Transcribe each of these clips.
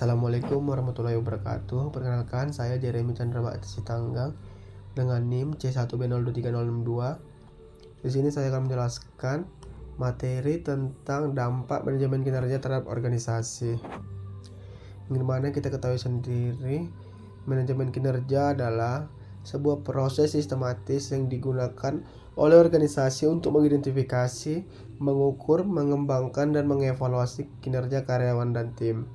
Assalamualaikum warahmatullahi wabarakatuh. Perkenalkan, saya Jeremy Chandra Bakti Sitanggang dengan NIM C1B023062. Di sini saya akan menjelaskan materi tentang dampak manajemen kinerja terhadap organisasi. Gimana kita ketahui sendiri, manajemen kinerja adalah sebuah proses sistematis yang digunakan oleh organisasi untuk mengidentifikasi, mengukur, mengembangkan, dan mengevaluasi kinerja karyawan dan tim,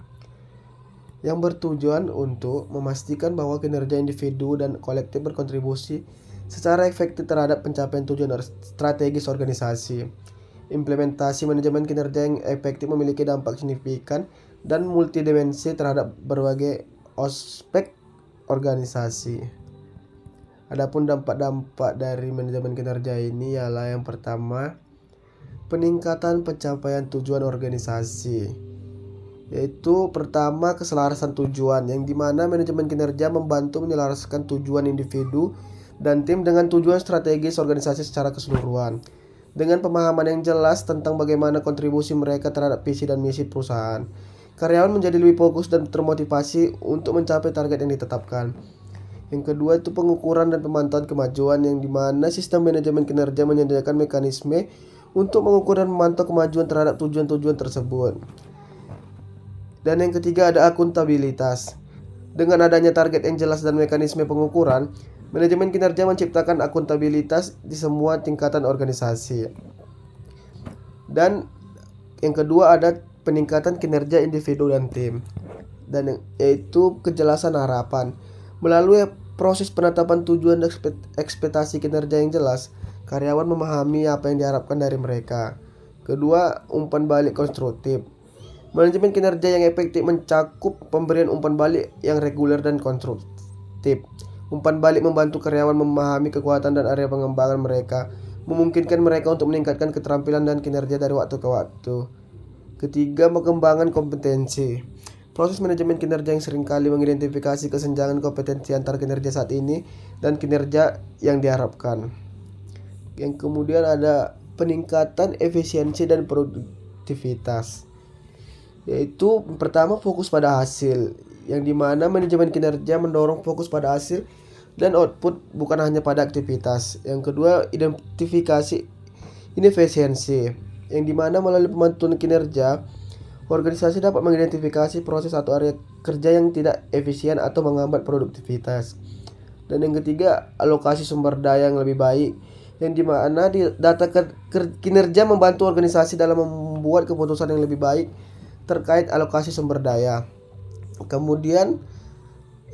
yang bertujuan untuk memastikan bahwa kinerja individu dan kolektif berkontribusi secara efektif terhadap pencapaian tujuan strategis organisasi. Implementasi manajemen kinerja yang efektif memiliki dampak signifikan dan multidimensi terhadap berbagai aspek organisasi. Adapun dampak-dampak dari manajemen kinerja ini ialah yang pertama, peningkatan pencapaian tujuan organisasi. Yaitu pertama, keselarasan tujuan, yang dimana manajemen kinerja membantu menyelaraskan tujuan individu dan tim dengan tujuan strategis organisasi secara keseluruhan, dengan pemahaman yang jelas tentang bagaimana kontribusi mereka terhadap visi dan misi perusahaan. Karyawan menjadi lebih fokus dan termotivasi untuk mencapai target yang ditetapkan. Yang kedua itu pengukuran dan pemantauan kemajuan, yang dimana sistem manajemen kinerja menyediakan mekanisme untuk mengukur dan memantau kemajuan terhadap tujuan-tujuan tersebut. Dan yang ketiga ada akuntabilitas. Dengan adanya target yang jelas dan mekanisme pengukuran, manajemen kinerja menciptakan akuntabilitas di semua tingkatan organisasi. Dan yang kedua ada peningkatan kinerja individu dan tim, dan yaitu kejelasan harapan. Melalui proses penetapan tujuan dan ekspektasi kinerja yang jelas, karyawan memahami apa yang diharapkan dari mereka. Kedua, umpan balik konstruktif. Manajemen kinerja yang efektif mencakup pemberian umpan balik yang reguler dan konstruktif. Umpan balik membantu karyawan memahami kekuatan dan area pengembangan mereka, memungkinkan mereka untuk meningkatkan keterampilan dan kinerja dari waktu ke waktu. Ketiga, pengembangan kompetensi. Proses manajemen kinerja yang seringkali mengidentifikasi kesenjangan kompetensi antara kinerja saat ini dan kinerja yang diharapkan. Yang kemudian ada peningkatan efisiensi dan produktivitas. Yaitu pertama, fokus pada hasil, yang dimana manajemen kinerja mendorong fokus pada hasil dan output, bukan hanya pada aktivitas. Yang kedua, identifikasi inefisiensi, yang dimana melalui pemantauan kinerja, organisasi dapat mengidentifikasi proses atau area kerja yang tidak efisien atau menghambat produktivitas. Dan yang ketiga, alokasi sumber daya yang lebih baik, yang dimana data kinerja membantu organisasi dalam membuat keputusan yang lebih baik terkait alokasi sumber daya. Kemudian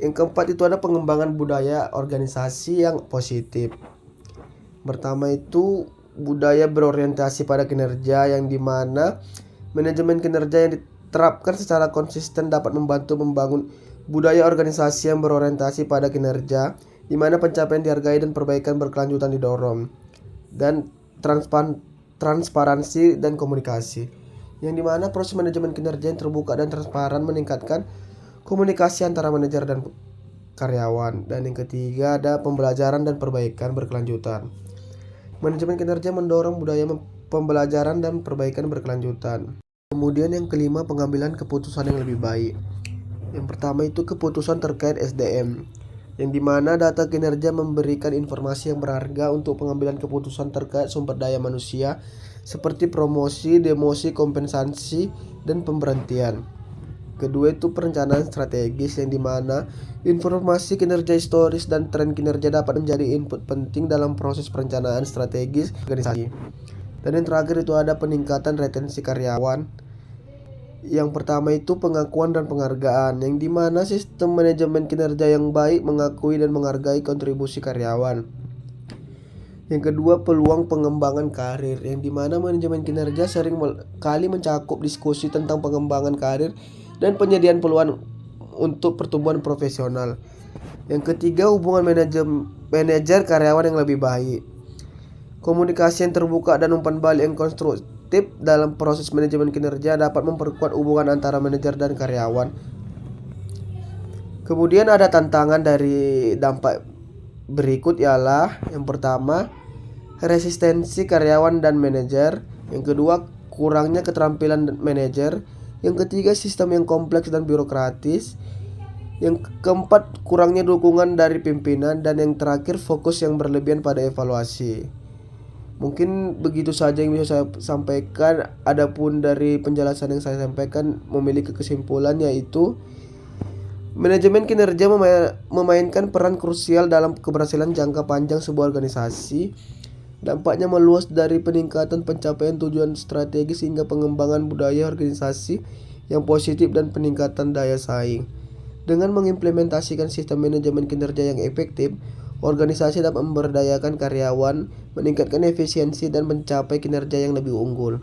yang keempat itu ada pengembangan budaya organisasi yang positif. Pertama itu budaya berorientasi pada kinerja, yang dimana manajemen kinerja yang diterapkan secara konsisten dapat membantu membangun budaya organisasi yang berorientasi pada kinerja, di mana pencapaian dihargai dan perbaikan berkelanjutan didorong. Dan transparansi dan komunikasi, yang dimana proses manajemen kinerja yang terbuka dan transparan meningkatkan komunikasi antara manajer dan karyawan. Dan yang ketiga ada pembelajaran dan perbaikan berkelanjutan. Manajemen kinerja mendorong budaya pembelajaran dan perbaikan berkelanjutan. Kemudian yang kelima, pengambilan keputusan yang lebih baik. Yang pertama itu keputusan terkait SDM, yang dimana data kinerja memberikan informasi yang berharga untuk pengambilan keputusan terkait sumber daya manusia, seperti promosi, demosi, kompensasi, dan pemberhentian. Kedua itu perencanaan strategis, yang dimana informasi kinerja historis dan tren kinerja dapat menjadi input penting dalam proses perencanaan strategis organisasi. Dan yang terakhir itu ada peningkatan retensi karyawan. Yang pertama itu pengakuan dan penghargaan, yang dimana sistem manajemen kinerja yang baik mengakui dan menghargai kontribusi karyawan. Yang kedua, peluang pengembangan karir, yang dimana manajemen kinerja sering kali mencakup diskusi tentang pengembangan karir dan penyediaan peluang untuk pertumbuhan profesional. Yang ketiga, hubungan manajer karyawan yang lebih baik. Komunikasi yang terbuka dan umpan balik yang konstruktif dalam proses manajemen kinerja dapat memperkuat hubungan antara manajer dan karyawan. Kemudian ada tantangan dari dampak berikut, ialah yang pertama, resistensi karyawan dan manajer. Yang kedua, kurangnya keterampilan manajer. Yang ketiga, sistem yang kompleks dan birokratis. Yang keempat, kurangnya dukungan dari pimpinan. Dan yang terakhir, fokus yang berlebihan pada evaluasi. Mungkin begitu saja yang bisa saya sampaikan. Adapun dari penjelasan yang saya sampaikan memiliki kesimpulan, yaitu manajemen kinerja memainkan peran krusial dalam keberhasilan jangka panjang sebuah organisasi. Dampaknya meluas dari peningkatan pencapaian tujuan strategis hingga pengembangan budaya organisasi yang positif dan peningkatan daya saing. Dengan mengimplementasikan sistem manajemen kinerja yang efektif, organisasi dapat memberdayakan karyawan, meningkatkan efisiensi, dan mencapai kinerja yang lebih unggul.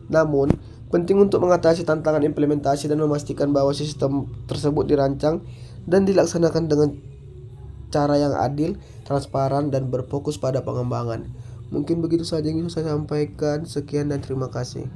Namun, penting untuk mengatasi tantangan implementasi dan memastikan bahwa sistem tersebut dirancang dan dilaksanakan dengan cara yang adil, transparan, dan berfokus pada pengembangan. Mungkin begitu saja yang bisa saya sampaikan. Sekian dan terima kasih.